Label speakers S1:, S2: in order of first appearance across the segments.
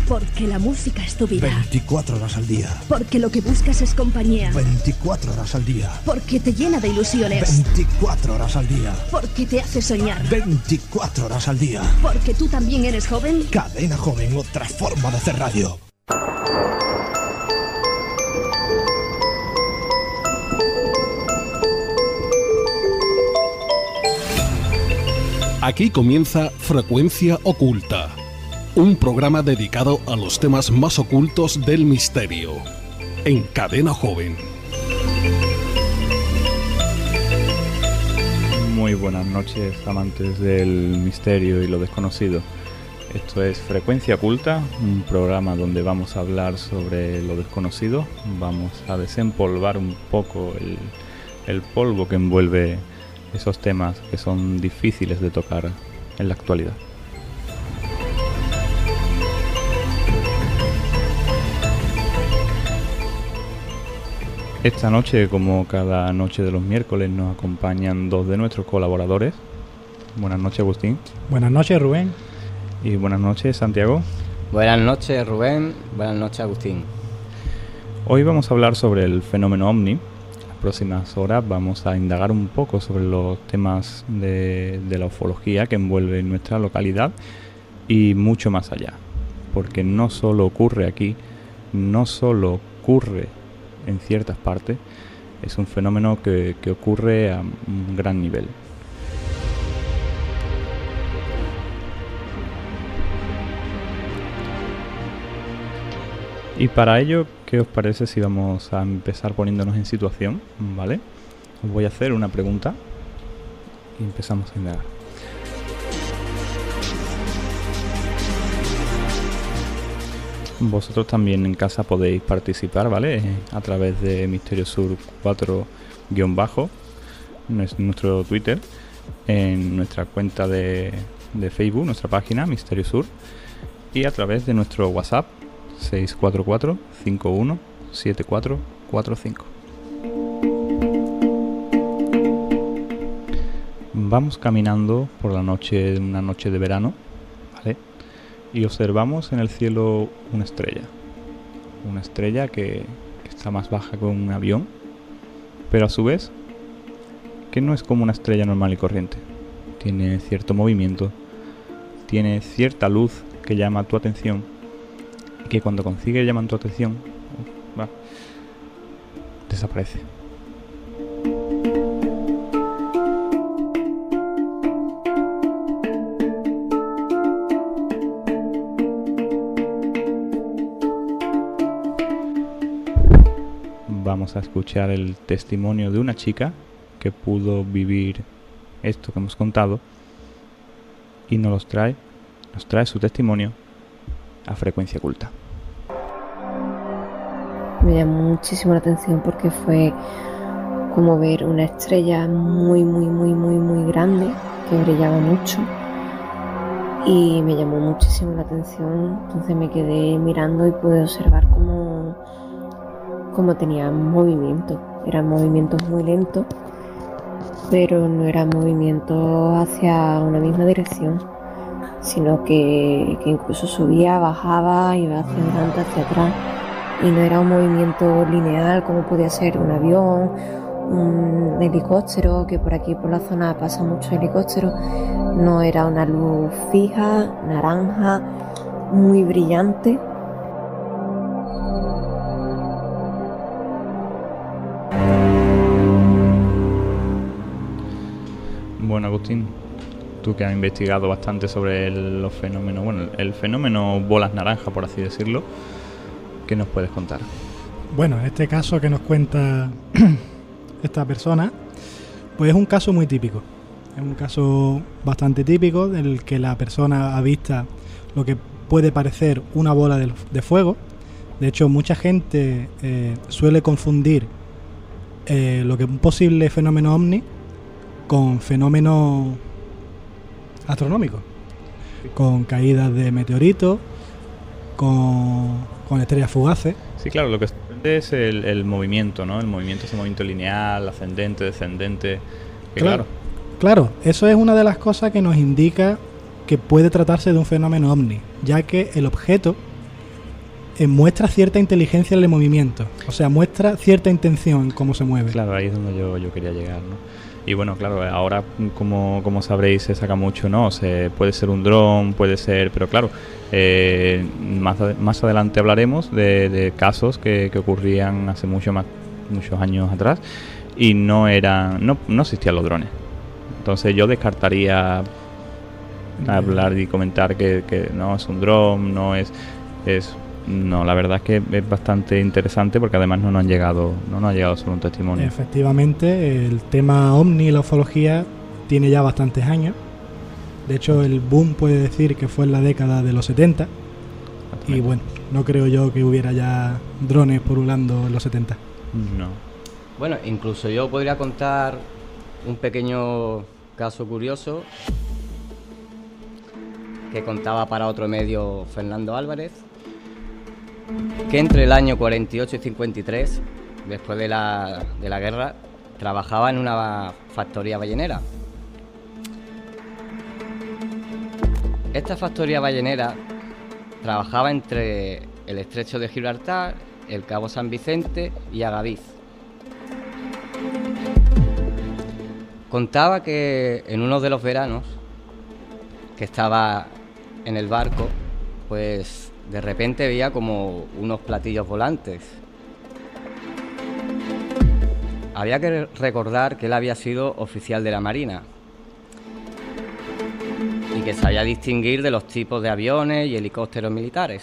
S1: Porque la música es tu vida.
S2: 24 horas al día.
S1: Porque lo que buscas es compañía.
S2: 24 horas al día.
S1: Porque te llena de ilusiones.
S2: 24 horas al día.
S1: Porque te hace soñar.
S2: 24 horas al día.
S1: Porque tú también eres joven.
S2: Cadena Joven, otra forma de hacer radio.
S3: Aquí comienza Frecuencia Oculta, un programa dedicado a los temas más ocultos del misterio, en Cadena Joven.
S4: Muy buenas noches, amantes del misterio y lo desconocido. Esto es Frecuencia Oculta, un programa donde vamos a hablar sobre lo desconocido. Vamos a desempolvar un poco el polvo que envuelve esos temas que son difíciles de tocar en la actualidad. Esta noche, como cada noche de los miércoles, nos acompañan dos de nuestros colaboradores. Buenas noches, Agustín.
S5: Buenas noches, Rubén.
S4: Y buenas noches, Santiago.
S6: Buenas noches, Rubén. Buenas noches, Agustín.
S4: Hoy vamos a hablar sobre el fenómeno OVNI. Próximas horas vamos a indagar un poco sobre los temas de la ufología que envuelve nuestra localidad y mucho más allá, porque no solo ocurre aquí, no solo ocurre en ciertas partes, es un fenómeno que ocurre a un gran nivel. Y para ello, ¿qué os parece si vamos a empezar poniéndonos en situación? ¿Vale? Os voy a hacer una pregunta y empezamos a indagar. Vosotros también en casa podéis participar, ¿vale? A través de Misterio Sur 4-, nuestro Twitter, en nuestra cuenta de Facebook, nuestra página Misterio Sur, y a través de nuestro WhatsApp 644-517445. Vamos caminando por la noche, una noche de verano, ¿vale? Y observamos en el cielo una estrella que está más baja que un avión, pero a su vez que no es como una estrella normal y corriente. Tiene cierto movimiento, tiene cierta luz que llama tu atención, que cuando consigue llamar tu atención, desaparece. Vamos a escuchar el testimonio de una chica que pudo vivir esto que hemos contado y nos trae su testimonio a Frecuencia Oculta.
S7: Me llamó muchísimo la atención porque fue como ver una estrella muy grande que brillaba mucho y me llamó muchísimo la atención. Entonces me quedé mirando y pude observar cómo tenía movimiento. Eran movimientos muy lentos, pero no eran movimientos hacia una misma dirección, sino que incluso subía, bajaba, iba hacia adelante, hacia atrás, y no era un movimiento lineal como podía ser un avión, un helicóptero, que por aquí por la zona pasa mucho helicóptero. No era una luz fija, naranja, muy brillante.
S4: Bueno, Agustín, tú que has investigado bastante sobre los fenómenos, el fenómeno bolas naranja, por así decirlo, ¿qué nos puedes contar?
S5: Bueno, este caso que nos cuenta esta persona, pues es un caso muy típico. Es un caso bastante típico del que la persona avista lo que puede parecer una bola de fuego. De hecho, mucha gente suele confundir lo que es un posible fenómeno ovni con fenómenos astronómicos, con caídas de meteoritos, con estrellas fugaces.
S4: Sí, claro, lo que es el movimiento, ¿no? El movimiento, ese movimiento lineal, ascendente, descendente.
S5: Claro, eso es una de las cosas que nos indica que puede tratarse de un fenómeno ovni, ya que el objeto muestra cierta inteligencia en el movimiento. O sea, muestra cierta intención en cómo se mueve.
S4: Claro, ahí es donde yo quería llegar, ¿no? Y bueno, claro, ahora, como sabréis, se saca mucho, ¿no? Puede ser un dron, puede ser... Pero claro, más adelante hablaremos de casos que ocurrían hace muchos años atrás y no existían los drones. Entonces yo descartaría hablar y comentar que no es un dron, no, la verdad es que es bastante interesante porque además no nos ha llegado solo un testimonio.
S5: Efectivamente, el tema ovni y la ufología tiene ya bastantes años. De hecho, el boom puede decir que fue en la década de los 70. Y bueno, no creo yo que hubiera ya drones pululando en los 70.
S4: No.
S6: Bueno, incluso yo podría contar un pequeño caso curioso que contaba para otro medio Fernando Álvarez, que entre el año 48 y 53, después de la guerra, trabajaba en una factoría ballenera. Esta factoría ballenera trabajaba entre el estrecho de Gibraltar, el Cabo San Vicente y Agadiz. Contaba que en uno de los veranos que estaba en el barco, pues de repente veía como unos platillos volantes. Había que recordar que él había sido oficial de la Marina y que sabía distinguir de los tipos de aviones y helicópteros militares.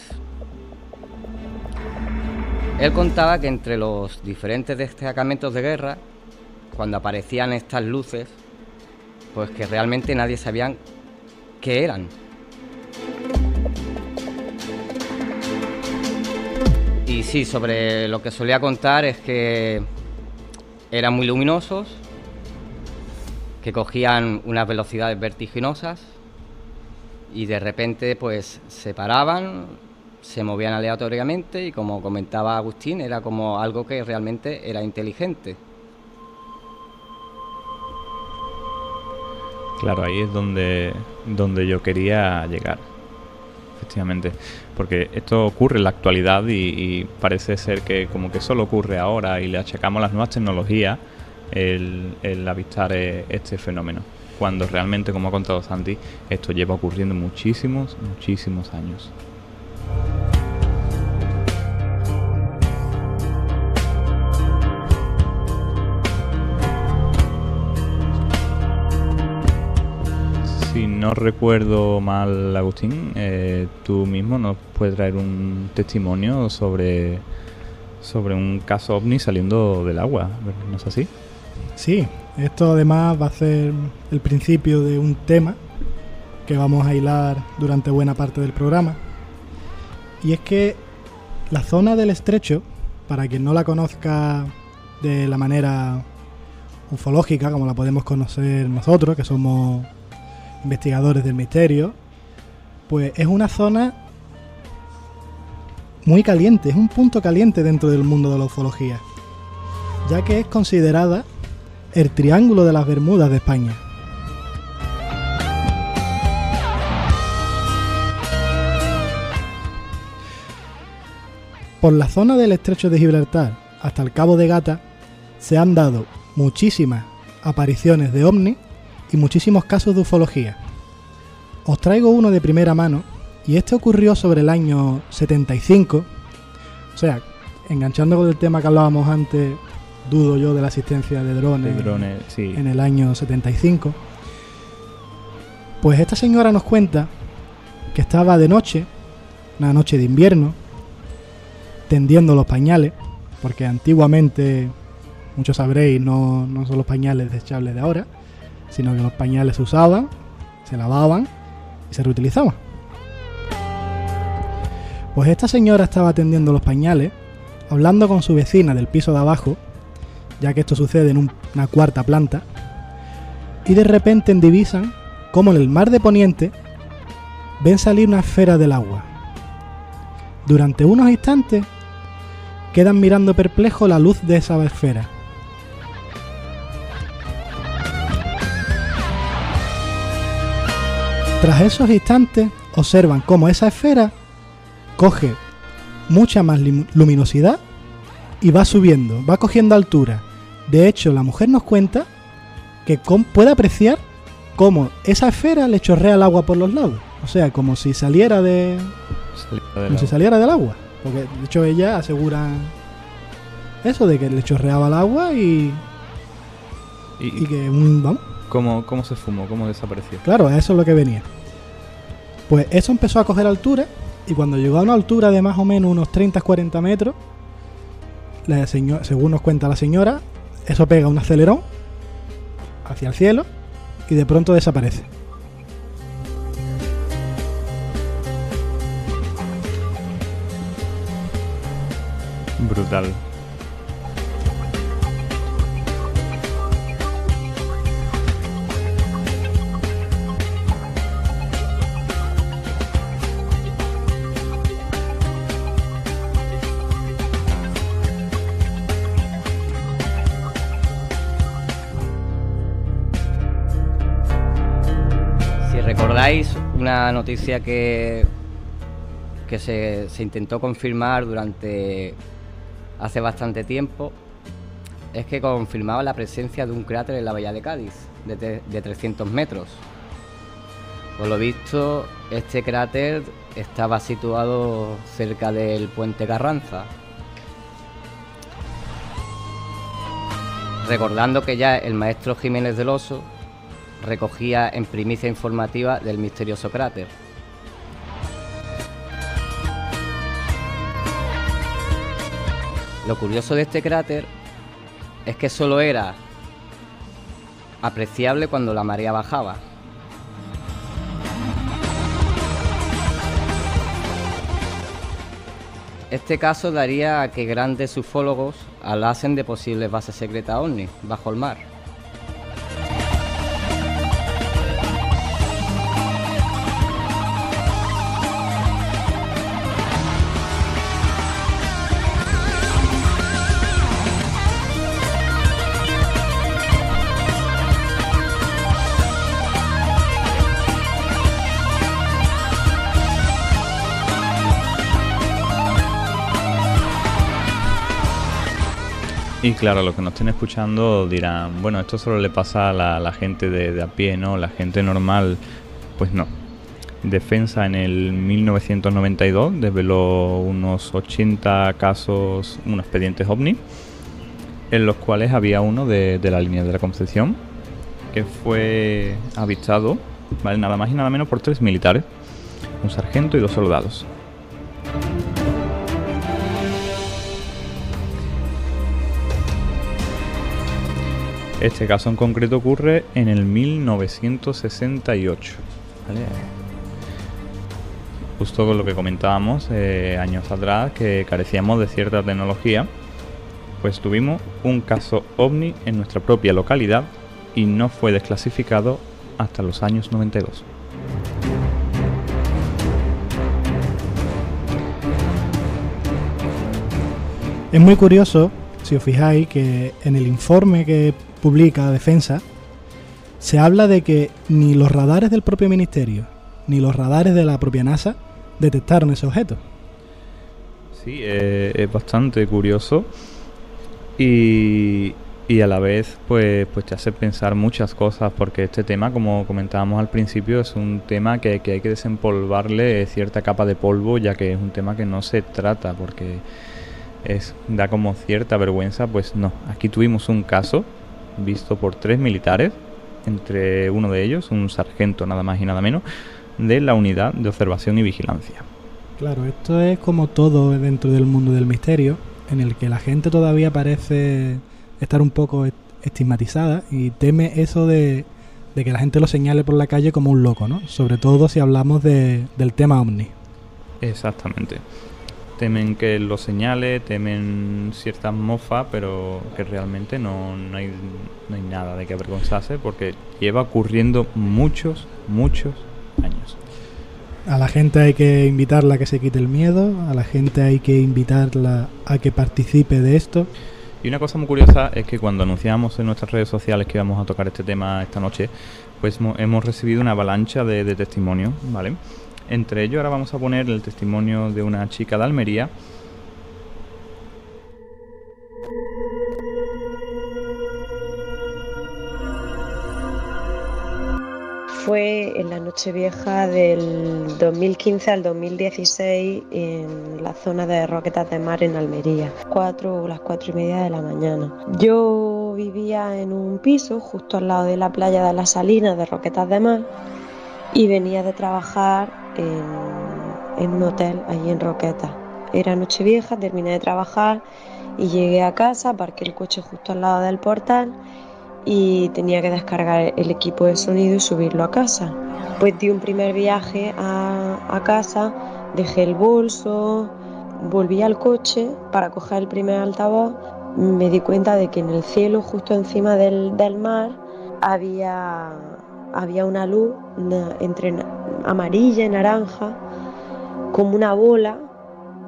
S6: Él contaba que entre los diferentes destacamentos de guerra, cuando aparecían estas luces, pues que realmente nadie sabía qué eran. Y sí, sobre lo que solía contar es que eran muy luminosos, que cogían unas velocidades vertiginosas y de repente pues se paraban, se movían aleatoriamente y, como comentaba Agustín, era como algo que realmente era inteligente.
S4: Claro, ahí es donde yo quería llegar, efectivamente, porque esto ocurre en la actualidad y parece ser que como que solo ocurre ahora y le achacamos las nuevas tecnologías el avistar este fenómeno, cuando realmente, como ha contado Santi, esto lleva ocurriendo muchísimos años. Si no recuerdo mal, Agustín, tú mismo nos puedes traer un testimonio sobre un caso ovni saliendo del agua, ¿no es así?
S5: Sí, esto además va a ser el principio de un tema que vamos a hilar durante buena parte del programa. Y es que la zona del estrecho, para quien no la conozca de la manera ufológica, como la podemos conocer nosotros, que somos investigadores del misterio, pues es una zona muy caliente, es un punto caliente dentro del mundo de la ufología, ya que es considerada el Triángulo de las Bermudas de España. Por la zona del estrecho de Gibraltar hasta el Cabo de Gata se han dado muchísimas apariciones de ovnis y muchísimos casos de ufología. Os traigo uno de primera mano, y este ocurrió sobre el año 75. O sea, enganchando con el tema que hablábamos antes, dudo yo de la existencia de drones,
S4: sí,
S5: en el año 75. Pues esta señora nos cuenta que estaba de noche, una noche de invierno, tendiendo los pañales, porque antiguamente, muchos sabréis, no son los pañales desechables de ahora, sino que los pañales se usaban, se lavaban y se reutilizaban. Pues esta señora estaba tendiendo los pañales, hablando con su vecina del piso de abajo, ya que esto sucede en una cuarta planta, y de repente divisan cómo en el mar de Poniente ven salir una esfera del agua. Durante unos instantes quedan mirando perplejos la luz de esa esfera. Tras esos instantes observan cómo esa esfera coge mucha más luminosidad y va subiendo, va cogiendo altura. De hecho, la mujer nos cuenta que puede apreciar cómo esa esfera le chorrea el agua por los lados. O sea, como si saliera del agua. Porque de hecho ella asegura eso de que le chorreaba el agua y que vamos.
S4: ¿Cómo se fumó? ¿Cómo desapareció?
S5: Claro, a eso es lo que venía. Pues eso empezó a coger altura y cuando llegó a una altura de más o menos unos 30-40 metros, según nos cuenta la señora, eso pega un acelerón hacia el cielo y de pronto desaparece.
S4: Brutal.
S6: Si recordáis una noticia que se intentó confirmar hace bastante tiempo, es que confirmaba la presencia de un cráter en la bahía de Cádiz de 300 metros. Por lo visto, este cráter estaba situado cerca del puente Carranza. Recordando que ya el maestro Jiménez del Oso recogía en primicia informativa del misterioso cráter. Lo curioso de este cráter es que solo era apreciable cuando la marea bajaba. Este caso daría a que grandes ufólogos hablasen de posibles bases secretas ovnis bajo el mar.
S4: Y claro, los que nos estén escuchando dirán, bueno, esto solo le pasa a la gente de a pie, ¿no? La gente normal. Pues no. Defensa en el 1992 desveló unos 80 casos, unos expedientes OVNI, en los cuales había uno de la línea de la Concepción, que fue avistado, ¿vale? Nada más y nada menos por 3 militares, un sargento y 2 soldados. Este caso en concreto ocurre en el 1968, ¿vale? Justo con lo que comentábamos años atrás, que carecíamos de cierta tecnología, pues tuvimos un caso OVNI en nuestra propia localidad y no fue desclasificado hasta los años 92.
S5: Es muy curioso, si os fijáis, que en el informe que publica Defensa se habla de que ni los radares del propio ministerio ni los radares de la propia NASA detectaron ese objeto.
S4: Sí, es bastante curioso y a la vez pues te hace pensar muchas cosas, porque este tema, como comentábamos al principio, es un tema que hay que desempolvarle cierta capa de polvo, ya que es un tema que no se trata, porque da como cierta vergüenza. Pues no, aquí tuvimos un caso visto por 3 militares, entre uno de ellos un sargento nada más y nada menos de la unidad de observación y vigilancia.
S5: Claro, esto es como todo dentro del mundo del misterio, en el que la gente todavía parece estar un poco estigmatizada y teme eso de que la gente lo señale por la calle como un loco, ¿no? Sobre todo si hablamos del tema OVNI.
S4: Exactamente. Temen que lo señale, temen ciertas mofas, pero que realmente no hay nada de que avergonzarse, porque lleva ocurriendo muchos años.
S5: A la gente hay que invitarla a que se quite el miedo, a la gente hay que invitarla a que participe de esto.
S4: Y una cosa muy curiosa es que cuando anunciamos en nuestras redes sociales que íbamos a tocar este tema esta noche, pues hemos recibido una avalancha de testimonios, ¿vale? Entre ellos ahora vamos a poner el testimonio de una chica de Almería.
S8: Fue en la Nochevieja del 2015 al 2016 en la zona de Roquetas de Mar en Almería, las 4:30 de la mañana. Yo vivía en un piso justo al lado de la playa de las Salinas de Roquetas de Mar y venía de trabajar en un hotel allí en Roquetas. Era Nochevieja, terminé de trabajar y llegué a casa, aparqué el coche justo al lado del portal y tenía que descargar el equipo de sonido y subirlo a casa. Pues di un primer viaje a casa, dejé el bolso, volví al coche para coger el primer altavoz. Me di cuenta de que en el cielo, justo encima del mar, había una luz entre amarilla y naranja, como una bola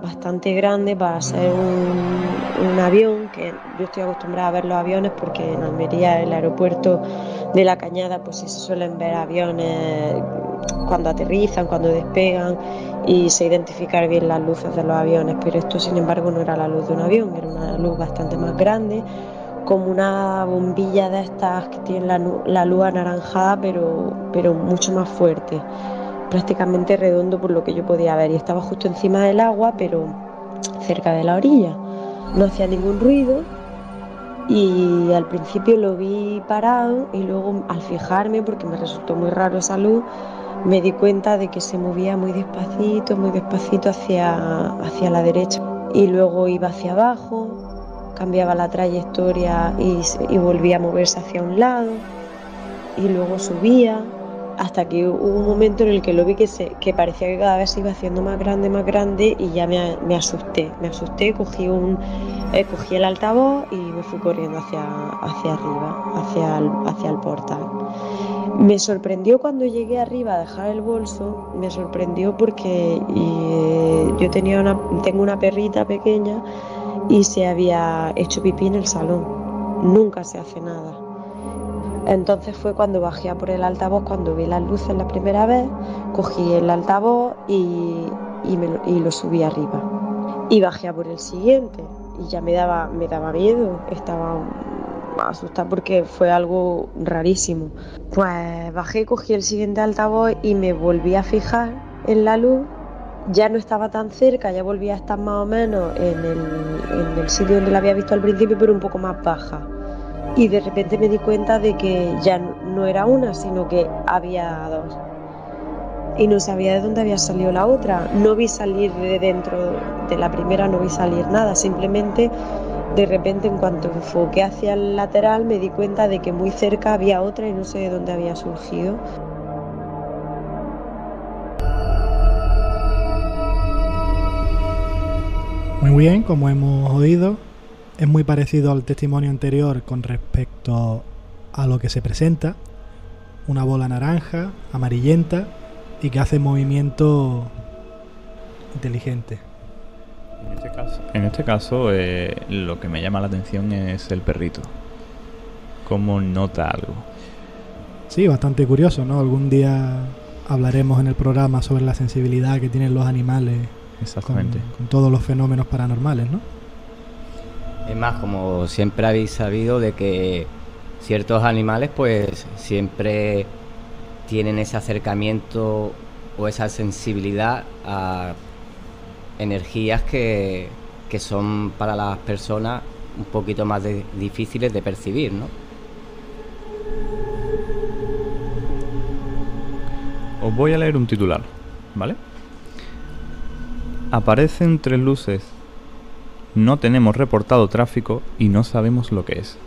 S8: bastante grande para ser un avión, que yo estoy acostumbrada a ver los aviones porque en Almería, el aeropuerto de La Cañada, pues sí se suelen ver aviones cuando aterrizan, cuando despegan, y se identificar bien las luces de los aviones, pero esto sin embargo no era la luz de un avión, era una luz bastante más grande, como una bombilla de estas que tienen la luz anaranjada, pero mucho más fuerte, prácticamente redondo por lo que yo podía ver, y estaba justo encima del agua, pero cerca de la orilla. No hacía ningún ruido y al principio lo vi parado y luego al fijarme, porque me resultó muy raro esa luz, me di cuenta de que se movía muy despacito hacia la derecha, y luego iba hacia abajo, cambiaba la trayectoria y volvía a moverse hacia un lado, y luego subía, hasta que hubo un momento en el que lo vi que parecía que cada vez se iba haciendo más grande, y ya me asusté, cogí el altavoz y me fui corriendo hacia arriba, hacia el portal. Me sorprendió cuando llegué arriba a dejar el bolso, me sorprendió porque yo tengo una perrita pequeña y se había hecho pipí en el salón. Nunca se hace nada. Entonces fue cuando bajé a por el altavoz, cuando vi las luces la primera vez, cogí el altavoz y lo subí arriba. Y bajé a por el siguiente y ya me daba miedo, estaba asustada porque fue algo rarísimo. Pues bajé, cogí el siguiente altavoz y me volví a fijar en la luz. Ya no estaba tan cerca, ya volvía a estar más o menos en el sitio donde la había visto al principio, pero un poco más baja. Y de repente me di cuenta de que ya no era una, sino que había dos. Y no sabía de dónde había salido la otra. No vi salir de dentro de la primera, no vi salir nada. Simplemente, de repente, en cuanto enfoqué hacia el lateral, me di cuenta de que muy cerca había otra y no sé de dónde había surgido.
S5: Muy bien, como hemos oído, es muy parecido al testimonio anterior con respecto a lo que se presenta. Una bola naranja, amarillenta y que hace movimiento inteligente.
S4: En este caso lo que me llama la atención es el perrito. Cómo nota algo.
S5: Sí, bastante curioso, ¿no? Algún día hablaremos en el programa sobre la sensibilidad que tienen los animales.
S4: Exactamente.
S5: Con todos los fenómenos paranormales, ¿no?
S6: Es más, como siempre habéis sabido de que ciertos animales pues siempre tienen ese acercamiento o esa sensibilidad a energías que son para las personas un poquito más difíciles de percibir, ¿no?
S4: Os voy a leer un titular, ¿vale? Aparecen 3 luces. No tenemos reportado tráfico y no sabemos lo que es.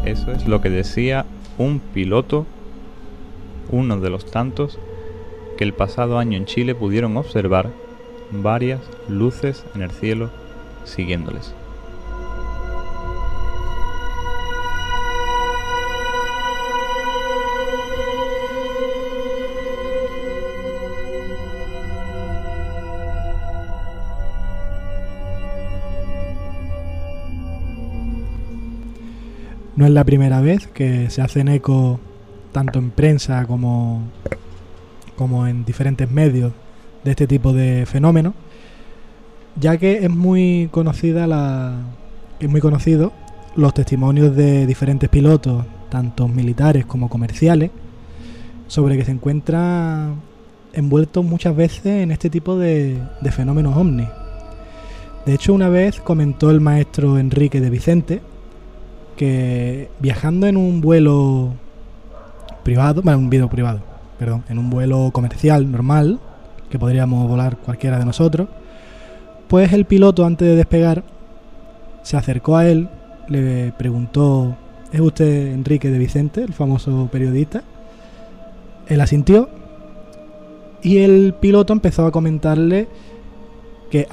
S4: Eso es lo que decía un piloto, uno de los tantos, que el pasado año en Chile pudieron observar varias luces en el cielo siguiéndoles.
S5: No es la primera vez que se hacen eco tanto en prensa como en diferentes medios de este tipo de fenómenos, ya que es muy conocido los testimonios de diferentes pilotos, tanto militares como comerciales, sobre que se encuentran envueltos muchas veces en este tipo de fenómenos ovni. De hecho, una vez comentó el maestro Enrique de Vicente que viajando en un vuelo en un vuelo comercial normal, que podríamos volar cualquiera de nosotros, pues el piloto, antes de despegar, se acercó a él, le preguntó: ¿es usted Enrique de Vicente, el famoso periodista? Él asintió y el piloto empezó a comentarle que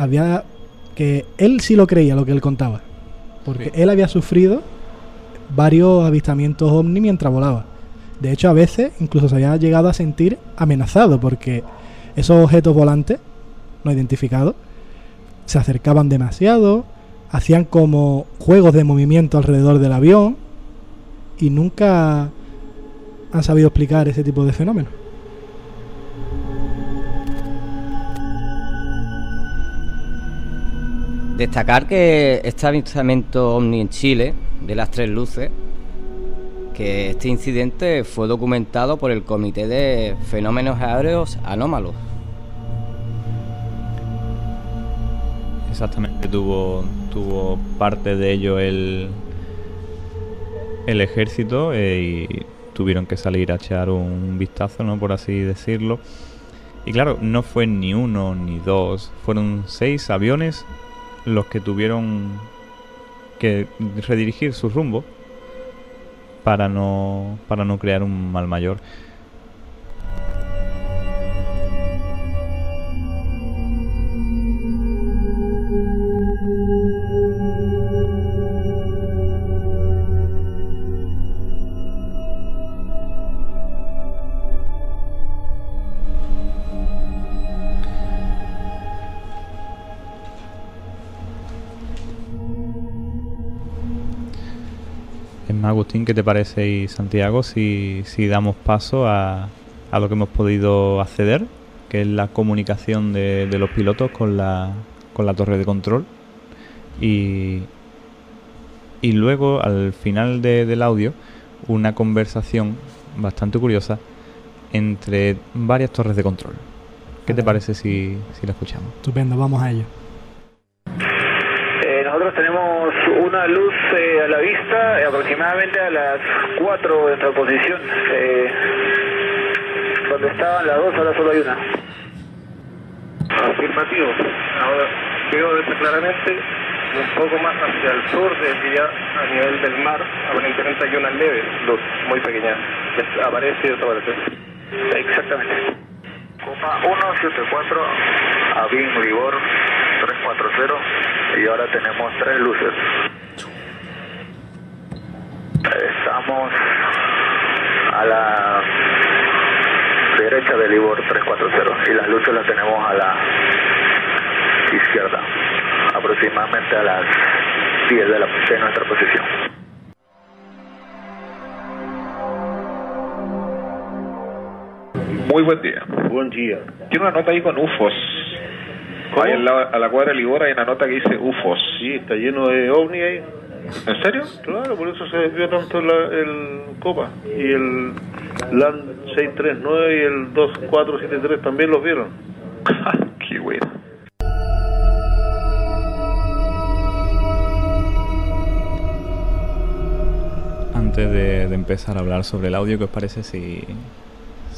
S5: él sí lo creía lo que él contaba, porque él había sufrido varios avistamientos ovni mientras volaba. De hecho, a veces incluso se había llegado a sentir amenazado, porque esos objetos volantes no identificados se acercaban demasiado, hacían como juegos de movimiento alrededor del avión, y nunca han sabido explicar ese tipo de fenómenos.
S6: Destacar que este avistamiento ovni en Chile, de las 3 luces, que este incidente fue documentado por el Comité de Fenómenos Aéreos Anómalos.
S4: Exactamente, tuvo parte de ello el ejército, y tuvieron que salir a echar un vistazo, ¿no?, por así decirlo. Y claro, no fue ni uno ni dos, fueron 6 aviones los que tuvieron que redirigir su rumbo para no crear un mal mayor. Agustín, ¿qué te parece? Y Santiago, si damos paso a lo que hemos podido acceder, que es la comunicación de los pilotos con la torre de control, y luego al final del audio una conversación bastante curiosa entre varias torres de control. ¿Qué te parece si la escuchamos?
S5: Estupendo, vamos a ello.
S9: Nosotros tenemos una luz a la vista aproximadamente a las 4 de nuestra posición. Donde estaban las 2, ahora solo hay una.
S10: Afirmativo. Ahora veo desde claramente un poco más hacia el sur, desde ya a nivel del mar. Aparentemente hay una leve luz muy pequeña que aparece y desaparece.
S9: Exactamente. Copa 174, Avin Libor 340, y ahora tenemos 3 luces. Estamos a la derecha del Libor 340 y las luces las tenemos a la izquierda, aproximadamente a las 10 de nuestra posición.
S10: Muy buen día.
S9: Buen día.
S10: Tiene una nota ahí con UFOs. Ahí a la cuadra de Libor hay una nota que dice UFOs.
S9: Sí, está lleno de ovni ahí.
S10: ¿En serio?
S9: Claro, por eso se desvió tanto el Copa. Y el LAN 639 y el 2473 también los vieron.
S10: Qué bueno.
S4: Antes de empezar a hablar sobre el audio, ¿qué os parece si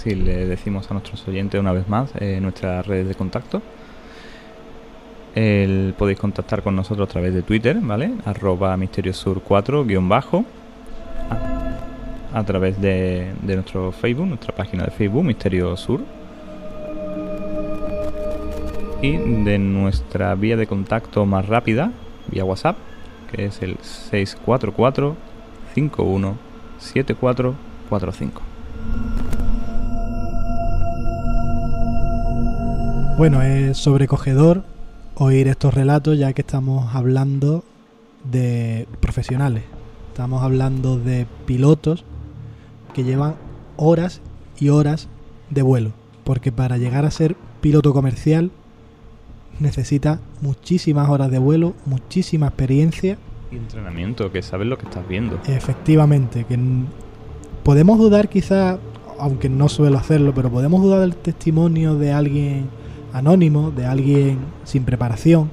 S4: le decimos a nuestros oyentes una vez más nuestras redes de contacto? Podéis contactar con nosotros a través de Twitter, ¿vale? @misteriosur4_ a través de nuestro Facebook, nuestra página de Facebook, Misterio Sur, y de nuestra vía de contacto más rápida, vía WhatsApp, que es el 644-517445.
S5: Bueno, es sobrecogedor oír estos relatos, ya que estamos hablando de profesionales Estamos hablando de pilotos que llevan horas y horas de vuelo, porque para llegar a ser piloto comercial necesita muchísimas horas de vuelo, muchísima experiencia
S4: y entrenamiento, que sabes lo que estás viendo.
S5: Efectivamente, que podemos dudar quizá, aunque no suelo hacerlo, pero podemos dudar del testimonio de alguien anónimo, de alguien sin preparación,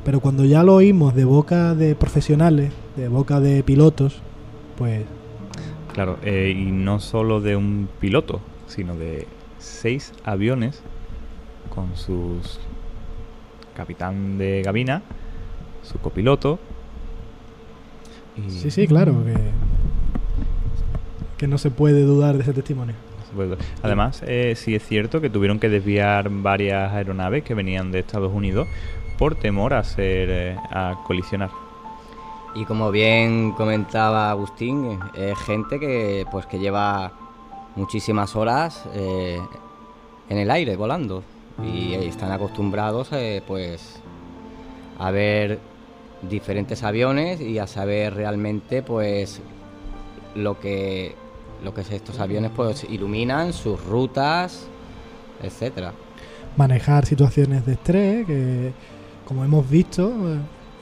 S5: pero cuando ya lo oímos de boca de profesionales, de boca de pilotos, pues...
S4: Claro, y no solo de un piloto, sino de 6 aviones con sus capitán de cabina, su copiloto. Y...
S5: Sí, claro, que no se puede dudar de ese testimonio.
S4: Además, sí es cierto que tuvieron que desviar varias aeronaves que venían de Estados Unidos por temor a colisionar.
S6: Y como bien comentaba Agustín, es gente que lleva muchísimas horas en el aire volando y están acostumbrados a ver diferentes aviones y a saber realmente lo que estos aviones iluminan, sus rutas, etcétera.
S5: Manejar situaciones de estrés que, como hemos visto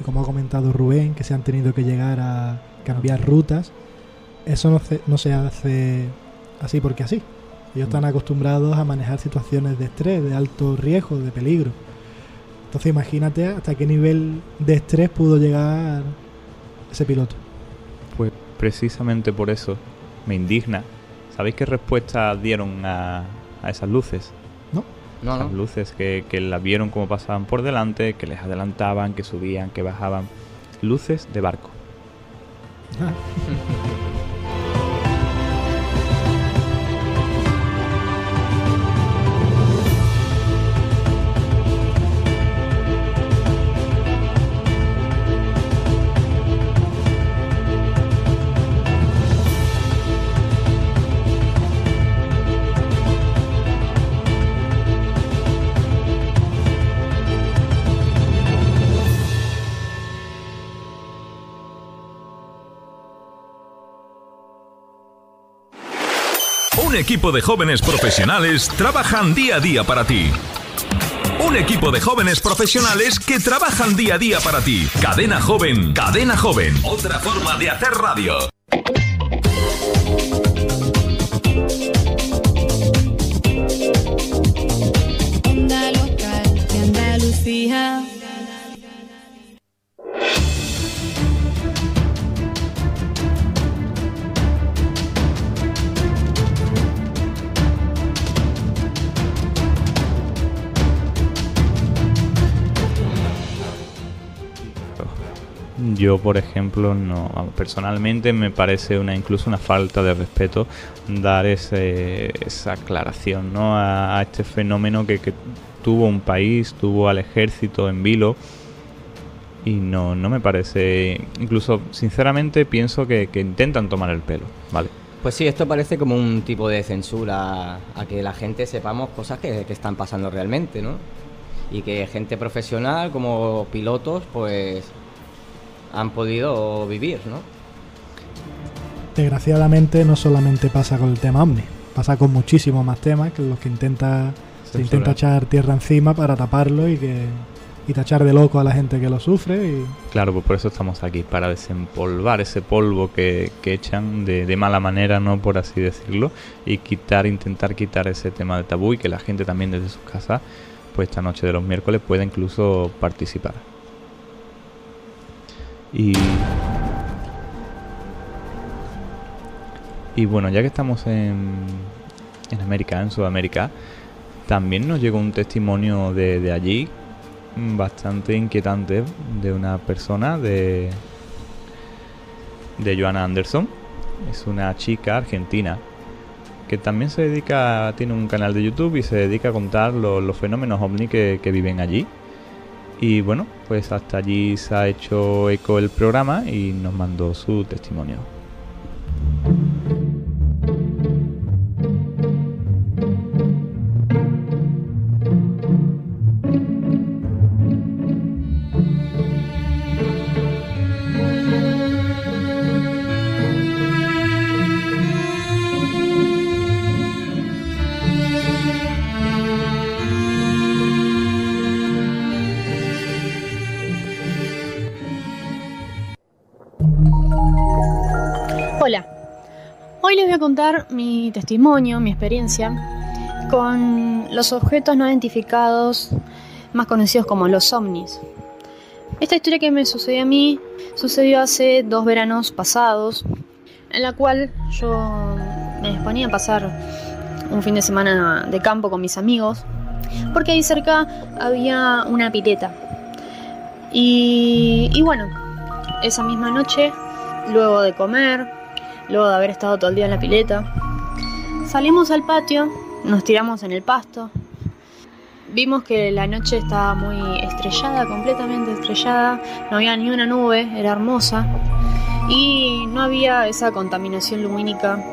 S5: y como ha comentado Rubén, que se han tenido que llegar a cambiar rutas, eso no se hace así porque así. Ellos están acostumbrados a manejar situaciones de estrés, de alto riesgo, de peligro. Entonces imagínate hasta qué nivel de estrés pudo llegar ese piloto.
S4: Pues precisamente por eso me indigna. ¿Sabéis qué respuesta dieron a esas luces?
S5: No.
S4: Esas luces que las vieron como pasaban por delante, que les adelantaban, que subían, que bajaban. Luces de barco.
S11: Un equipo de jóvenes profesionales trabajan día a día para ti. Un equipo de jóvenes profesionales que trabajan día a día para ti. Cadena Joven, Cadena Joven. Otra forma de hacer radio.
S12: Onda local de Andalucía.
S4: Yo, por ejemplo, personalmente me parece incluso una falta de respeto dar esa aclaración, ¿no? a este fenómeno que tuvo un país, tuvo al ejército en vilo, y no me parece, incluso sinceramente pienso que intentan tomar el pelo, ¿vale?
S6: Pues sí, esto parece como un tipo de censura a que la gente sepamos cosas que están pasando realmente, ¿no? Y que gente profesional como pilotos han podido vivir, ¿no?
S5: Desgraciadamente no solamente pasa con el tema OVNI, pasa con muchísimos más temas que los que se intenta echar tierra encima para taparlo y tachar de loco a la gente que lo sufre.
S4: Claro, pues por eso estamos aquí, para desempolvar ese polvo que echan de mala manera, ¿no? Por así decirlo, y intentar quitar ese tema de tabú y que la gente también desde sus casas, pues esta noche de los miércoles pueda incluso participar. Y bueno, ya que estamos en América, en Sudamérica, también nos llegó un testimonio de allí bastante inquietante de una persona, de Joana Anderson. Es una chica argentina que también tiene un canal de YouTube y se dedica a contar los fenómenos OVNI que viven allí. Y bueno, pues hasta allí se ha hecho eco el programa y nos mandó su testimonio.
S13: Hoy les voy a contar mi testimonio, mi experiencia con los objetos no identificados, más conocidos como los ovnis. Esta historia que me sucedió a mí sucedió hace 2 veranos pasados, en la cual yo me disponía a pasar un fin de semana de campo con mis amigos, porque ahí cerca había una pileta. Y bueno, esa misma noche, luego de comer, luego de haber estado todo el día en la pileta, salimos al patio, nos tiramos en el pasto. Vimos que la noche estaba muy estrellada, completamente estrellada, no había ni una nube, era hermosa y no había esa contaminación lumínica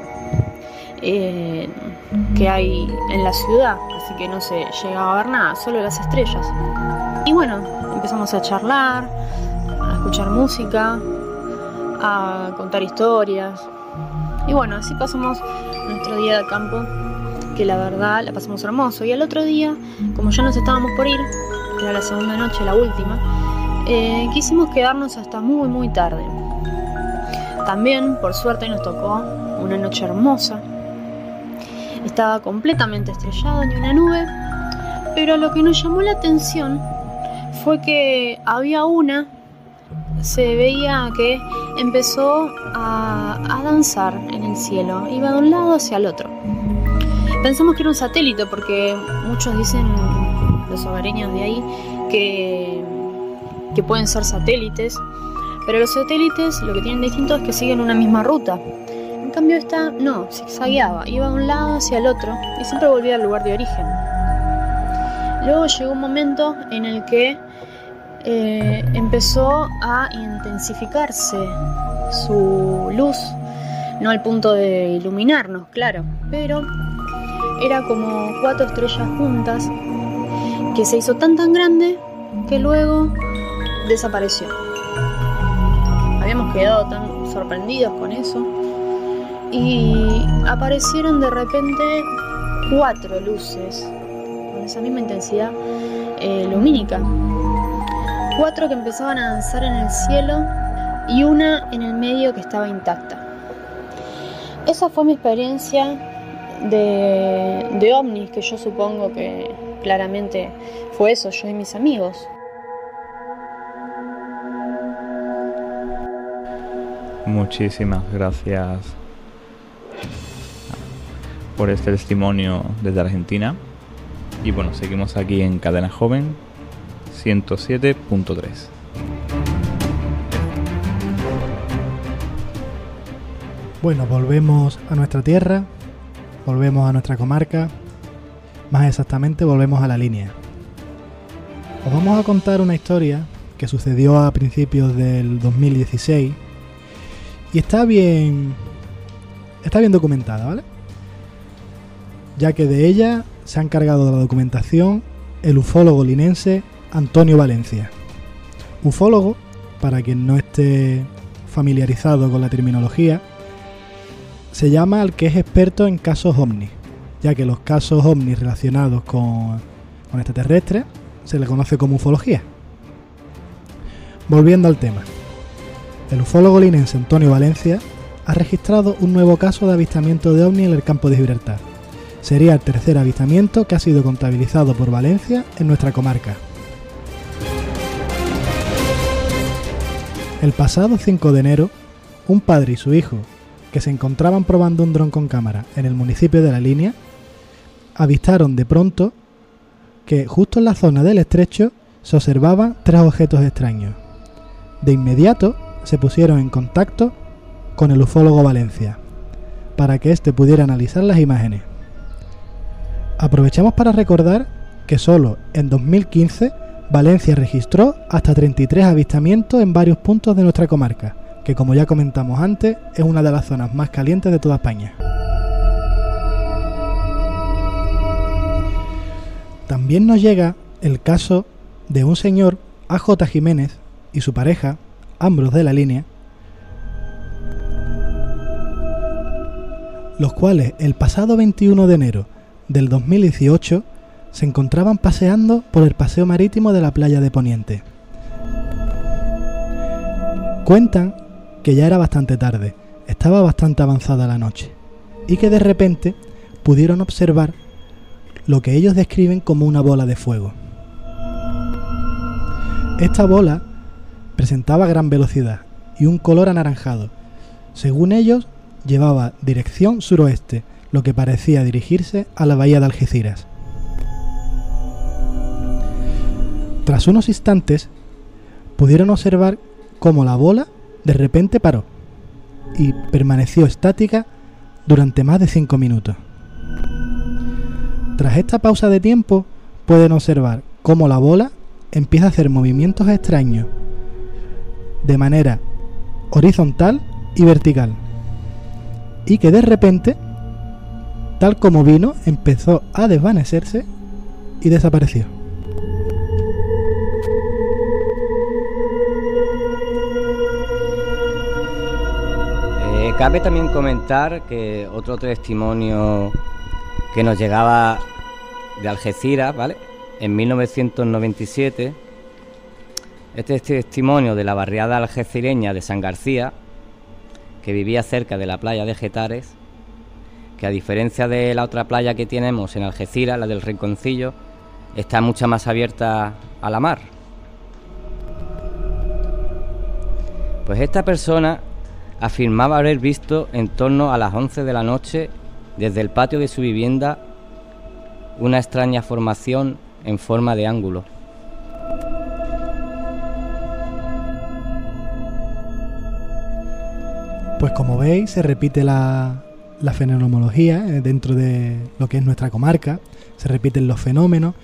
S13: que hay en la ciudad, así que no se llegaba a ver nada, solo las estrellas. Y bueno, empezamos a charlar, a escuchar música, a contar historias y bueno, así pasamos nuestro día de campo, que la verdad la pasamos hermoso. Y al otro día, como ya nos estábamos por ir, que era la segunda noche, la última, quisimos quedarnos hasta muy muy tarde. También, por suerte, nos tocó una noche hermosa. Estaba completamente estrellado, ni una nube, pero lo que nos llamó la atención fue que había una, se veía que empezó a danzar en el cielo, iba de un lado hacia el otro. Pensamos que era un satélite porque muchos dicen, los hogareños de ahí, que pueden ser satélites, pero los satélites lo que tienen distinto es que siguen una misma ruta. En cambio esta no, zigzagueaba, iba de un lado hacia el otro y siempre volvía al lugar de origen. Luego llegó un momento en el que empezó a intensificarse su luz, no al punto de iluminarnos, claro, pero era como 4 estrellas juntas que se hizo tan grande que luego desapareció. Habíamos quedado tan sorprendidos con eso y aparecieron de repente 4 luces con esa misma intensidad lumínica. 4 que empezaban a danzar en el cielo y una en el medio que estaba intacta. Esa fue mi experiencia de ovnis, que yo supongo que claramente fue eso, yo y mis amigos.
S4: Muchísimas gracias por este testimonio desde Argentina. Y bueno, seguimos aquí en Cadena Joven 107.3.
S5: Bueno, volvemos a nuestra tierra, volvemos a nuestra comarca, más exactamente volvemos a la línea. Os vamos a contar una historia que sucedió a principios del 2016 y está bien documentada, ¿vale? Ya que de ella se ha encargado de la documentación el ufólogo linense Antonio Valencia. Ufólogo, para quien no esté familiarizado con la terminología, se llama al que es experto en casos ovnis, ya que los casos ovnis relacionados con extraterrestres se le conoce como ufología. Volviendo al tema, el ufólogo linense Antonio Valencia ha registrado un nuevo caso de avistamiento de ovni en el campo de Gibraltar. Sería el tercer avistamiento que ha sido contabilizado por Valencia en nuestra comarca. El pasado 5 de enero, un padre y su hijo, que se encontraban probando un dron con cámara en el municipio de La Línea, avistaron de pronto que justo en la zona del estrecho se observaban 3 objetos extraños. De inmediato se pusieron en contacto con el ufólogo Valencia para que éste pudiera analizar las imágenes. Aprovechamos para recordar que solo en 2015 Valencia registró hasta 33 avistamientos en varios puntos de nuestra comarca, que como ya comentamos antes, es una de las zonas más calientes de toda España. También nos llega el caso de un señor, A.J. Jiménez, y su pareja, Ambros de La Línea, los cuales el pasado 21 de enero del 2018 se encontraban paseando por el paseo marítimo de la playa de Poniente. Cuentan que ya era bastante tarde, estaba bastante avanzada la noche, y que de repente pudieron observar lo que ellos describen como una bola de fuego. Esta bola presentaba gran velocidad y un color anaranjado. Según ellos, llevaba dirección suroeste, lo que parecía dirigirse a la bahía de Algeciras. Tras unos instantes, pudieron observar cómo la bola de repente paró y permaneció estática durante más de 5 minutos. Tras esta pausa de tiempo, pueden observar cómo la bola empieza a hacer movimientos extraños de manera horizontal y vertical, y que de repente, tal como vino, empezó a desvanecerse y desapareció.
S6: Cabe también comentar que otro testimonio que nos llegaba de Algeciras, ¿vale? En 1997, este testimonio de la barriada algecireña de San García, que vivía cerca de la playa de Getares, que a diferencia de la otra playa que tenemos en Algeciras, la del Rinconcillo, está mucho más abierta a la mar. Pues esta persona afirmaba haber visto en torno a las 11 de la noche, desde el patio de su vivienda, una extraña formación en forma de ángulo.
S5: Pues como veis, se repite la fenomenología dentro de lo que es nuestra comarca, se repiten los fenómenos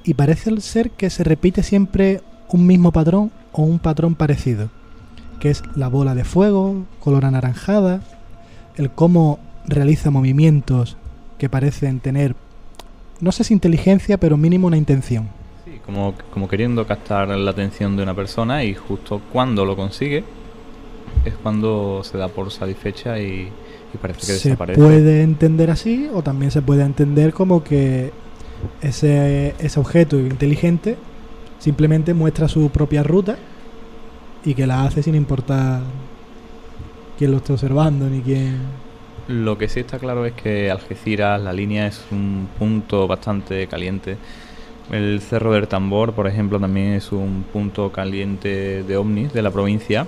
S5: y parece ser que se repite siempre un mismo patrón o un patrón parecido, que es la bola de fuego, color anaranjada, el cómo realiza movimientos que parecen tener, no sé si inteligencia, pero mínimo una intención.
S4: Sí, como queriendo captar la atención de una persona, y justo cuando lo consigue es cuando se da por satisfecha y parece que desaparece.
S5: Se puede entender así, o también se puede entender como que ese objeto inteligente simplemente muestra su propia ruta y que la hace sin importar quién lo esté observando ni quién.
S4: Lo que sí está claro es que Algeciras, la línea, es un punto bastante caliente. El Cerro del Tambor, por ejemplo, también es un punto caliente de ovnis de la provincia.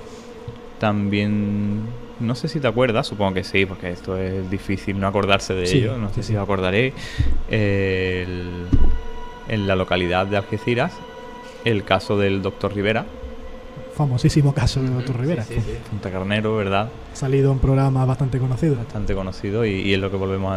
S4: También, no sé si te acuerdas, supongo que sí, porque esto es difícil no acordarse de ello, no sé si os acordaréis, en la localidad de Algeciras, el caso del Dr. Rivera.
S5: Famosísimo caso del Dr. Rivera.
S4: Sí. Punta Carnero, ¿verdad?
S5: Ha salido un programa bastante conocido.
S4: Bastante conocido y es lo que volvemos